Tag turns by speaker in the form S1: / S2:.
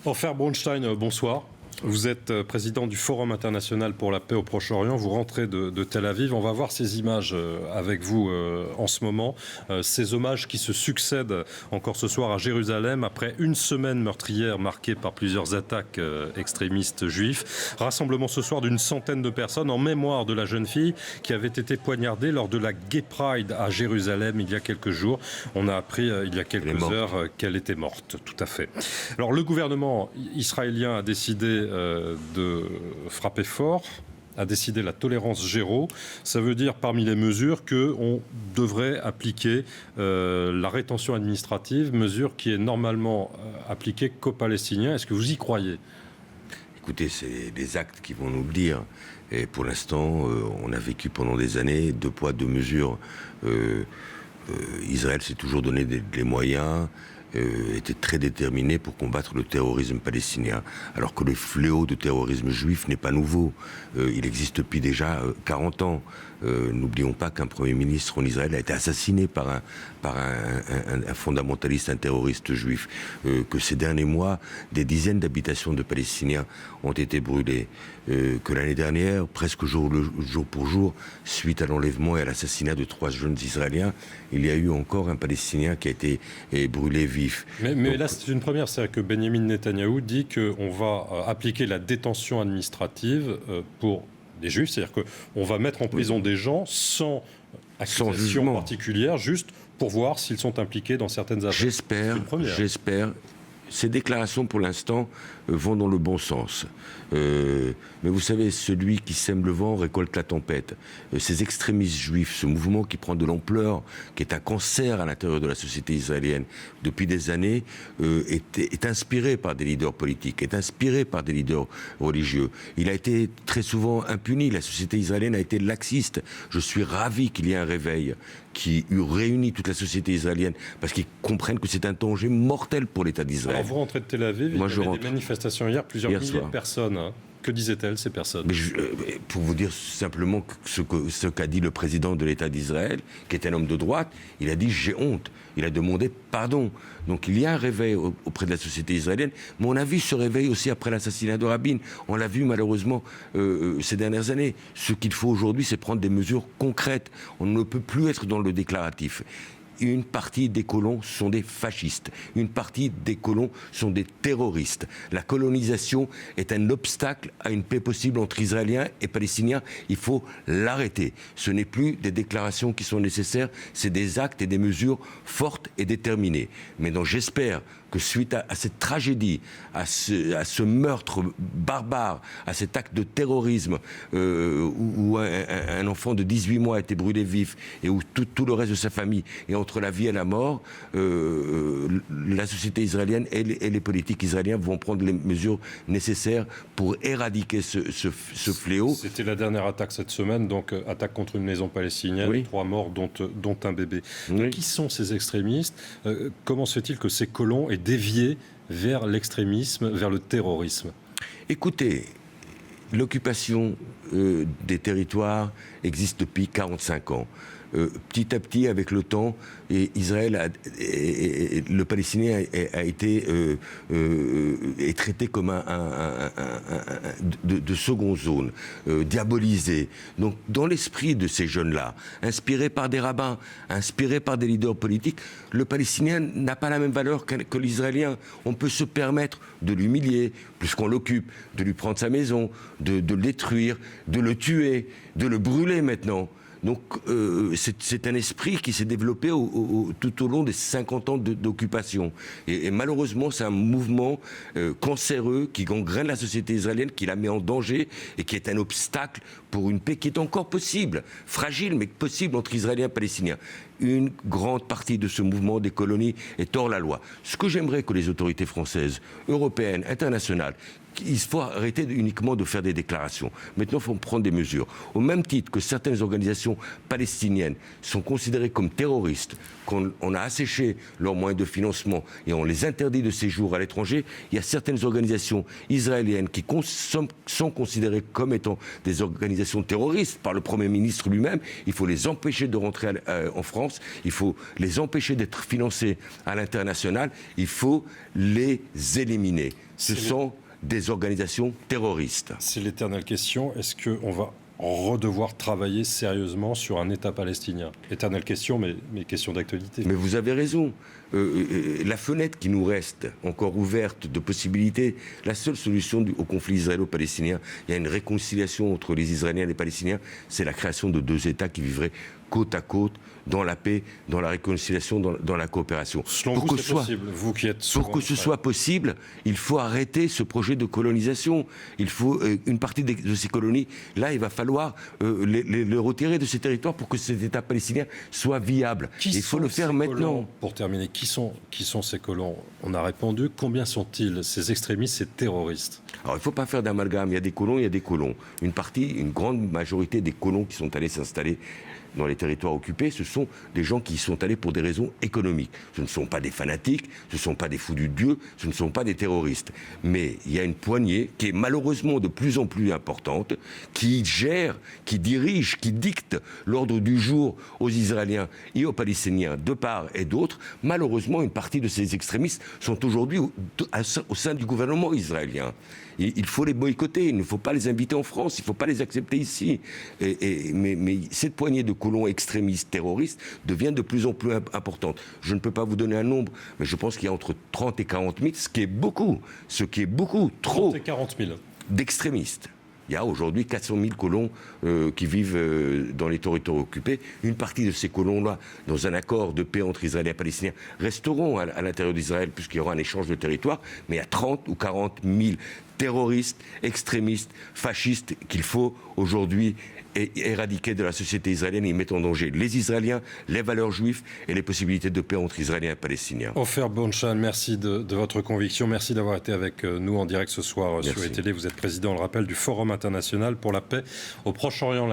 S1: Ofer Braunstein, bonsoir. Vous êtes président du Forum international pour la paix au Proche-Orient. Vous rentrez de Tel Aviv. On va voir ces images avec vous en ce moment. Ces hommages qui se succèdent encore ce soir à Jérusalem après une semaine meurtrière marquée par plusieurs attaques extrémistes juifs. Rassemblement ce soir d'une centaine de personnes en mémoire de la jeune fille qui avait été poignardée lors de la Gay Pride à Jérusalem il y a quelques jours. On a appris il y a quelques heures qu'elle était morte. Tout à fait. Alors le gouvernement israélien a décidé de frapper fort, a décidé la tolérance zéro. Ça veut dire parmi les mesures qu'on devrait appliquer la rétention administrative, mesure qui est normalement appliquée qu'aux Palestiniens. Est-ce que vous y croyez ?
S2: Écoutez, c'est des actes qui vont nous le dire. Et pour l'instant, on a vécu pendant des années 2 poids 2 mesures. Israël s'est toujours donné les moyens, était très déterminé pour combattre le terrorisme palestinien, alors que le fléau du terrorisme juif n'est pas nouveau. Il existe depuis déjà 40 ans. N'oublions pas qu'un Premier ministre en Israël a été assassiné par un fondamentaliste, un terroriste juif, que ces derniers mois, des dizaines d'habitations de Palestiniens ont été brûlées, que l'année dernière, presque jour pour jour, suite à l'enlèvement et à l'assassinat de 3 jeunes Israéliens, il y a eu encore un Palestinien qui a été brûlé vif.
S1: Mais donc, là, c'est une première, c'est-à-dire que Benjamin Netanyahou dit qu'on va appliquer la détention administrative pour des juifs, c'est-à-dire qu'on va mettre en prison des gens sans accusation particulière, juste pour voir s'ils sont impliqués dans certaines affaires.
S2: J'espère. Ces déclarations, pour l'instant, vont dans le bon sens. Mais vous savez, celui qui sème le vent récolte la tempête. Ces extrémistes juifs, ce mouvement qui prend de l'ampleur, qui est un cancer à l'intérieur de la société israélienne depuis des années, est inspiré par des leaders politiques, est inspiré par des leaders religieux. Il a été très souvent impuni. La société israélienne a été laxiste. Je suis ravi qu'il y ait un réveil qui réunit toute la société israélienne, parce qu'ils comprennent que c'est un danger mortel pour l'État d'Israël.
S1: Alors vous rentrez de Tel Aviv, il y avait des manifestations hier, plusieurs milliers de personnes. Hein. Que disaient-elles, ces personnes ?
S2: Pour vous dire simplement ce qu'a dit le président de l'État d'Israël, qui est un homme de droite, il a dit « j'ai honte ». Il a demandé pardon. Donc il y a un réveil auprès de la société israélienne, mais on a vu ce réveil aussi après l'assassinat de Rabin. On l'a vu malheureusement ces dernières années. Ce qu'il faut aujourd'hui, c'est prendre des mesures concrètes. On ne peut plus être dans le déclaratif. Une partie des colons sont des fascistes. Une partie des colons sont des terroristes. La colonisation est un obstacle à une paix possible entre Israéliens et Palestiniens. Il faut l'arrêter. Ce n'est plus des déclarations qui sont nécessaires, c'est des actes et des mesures fortes et déterminées. Mais donc j'espère que suite à cette tragédie, à ce meurtre barbare, à cet acte de terrorisme où un enfant de 18 mois a été brûlé vif et où tout le reste de sa famille est entre la vie et la mort, la société israélienne et les politiques israéliens vont prendre les mesures nécessaires pour éradiquer ce fléau.
S1: C'était la dernière attaque cette semaine, donc attaque contre une maison palestinienne, oui. 3 morts dont un bébé. Oui. Qui sont ces extrémistes ? Comment se fait-il que ces colons aient dévié vers l'extrémisme, vers le terrorisme ?
S2: Écoutez, l'occupation des territoires existe depuis 45 ans. Petit à petit, avec le temps, le Palestinien est traité comme de seconde zone, diabolisé. Donc, dans l'esprit de ces jeunes-là, inspirés par des rabbins, inspirés par des leaders politiques, le Palestinien n'a pas la même valeur que l'Israélien. On peut se permettre de l'humilier, puisqu'on l'occupe, de lui prendre sa maison, de le détruire, de le tuer, de le brûler maintenant. Donc c'est un esprit qui s'est développé tout au long des 50 ans d'occupation. Et malheureusement, c'est un mouvement cancéreux qui gangrène la société israélienne, qui la met en danger et qui est un obstacle pour une paix qui est encore possible, fragile mais possible entre Israéliens et Palestiniens. Une grande partie de ce mouvement des colonies est hors la loi. Ce que j'aimerais que les autorités françaises, européennes, internationales, il faut arrêter uniquement de faire des déclarations. Maintenant, il faut prendre des mesures. Au même titre que certaines organisations palestiniennes sont considérées comme terroristes, qu'on a asséché leurs moyens de financement et on les interdit de séjour à l'étranger, il y a certaines organisations israéliennes qui sont considérées comme étant des organisations terroristes par le Premier ministre lui-même. Il faut les empêcher de rentrer en France France, il faut les empêcher d'être financés à l'international, il faut les éliminer. Ce sont des organisations terroristes.
S1: C'est l'éternelle question. Est-ce qu'on va redevoir travailler sérieusement sur un État palestinien? Éternelle question, mais question d'actualité.
S2: Mais vous avez raison. La fenêtre qui nous reste encore ouverte de possibilités, la seule solution au conflit israélo-palestinien, il y a une réconciliation entre les Israéliens et les Palestiniens, c'est la création de deux États qui vivraient côte à côte, dans la paix, dans la réconciliation, dans la coopération.
S1: Selon vous, c'est possible, vous qui êtes
S2: pour que ce soit possible, il faut arrêter ce projet de colonisation. Il faut une partie de ces colonies, là, il va falloir les retirer de ces territoires pour que cet État palestinien soit viable. Il faut le faire maintenant.
S1: Pour terminer, qui sont ces colons? On a répondu. Combien sont-ils, ces extrémistes, ces terroristes?
S2: Alors, il ne faut pas faire d'amalgame. Il y a des colons, il y a des colons. Une grande majorité des colons qui sont allés s'installer dans les territoires occupés, ce sont des gens qui y sont allés pour des raisons économiques. Ce ne sont pas des fanatiques, ce ne sont pas des fous du Dieu, ce ne sont pas des terroristes. Mais il y a une poignée qui est malheureusement de plus en plus importante, qui gère, qui dirige, qui dicte l'ordre du jour aux Israéliens et aux Palestiniens de part et d'autre. Malheureusement, une partie de ces extrémistes sont aujourd'hui au sein du gouvernement israélien. Il faut les boycotter, il ne faut pas les inviter en France, il ne faut pas les accepter ici. Mais cette poignée de colons extrémistes, terroristes, devient de plus en plus importante. Je ne peux pas vous donner un nombre, mais je pense qu'il y a entre 30 et 40 000, ce qui est beaucoup, trop
S1: 30 et 40 000
S2: d'extrémistes. Il y a aujourd'hui 400 000 colons qui vivent dans les territoires occupés. Une partie de ces colons-là, dans un accord de paix entre Israéliens et Palestiniens, resteront à l'intérieur d'Israël puisqu'il y aura un échange de territoire. Mais il y a 30 ou 40 000 terroristes, extrémistes, fascistes qu'il faut aujourd'hui éradiquer de la société israélienne et y mettre en danger les Israéliens, les valeurs juives et les possibilités de paix entre Israéliens et Palestiniens.
S1: Ofer Bonchan, merci de votre conviction. Merci d'avoir été avec nous en direct ce soir sur ETD. Vous êtes président, on le rappelle, du Forum international pour la paix au Proche-Orient.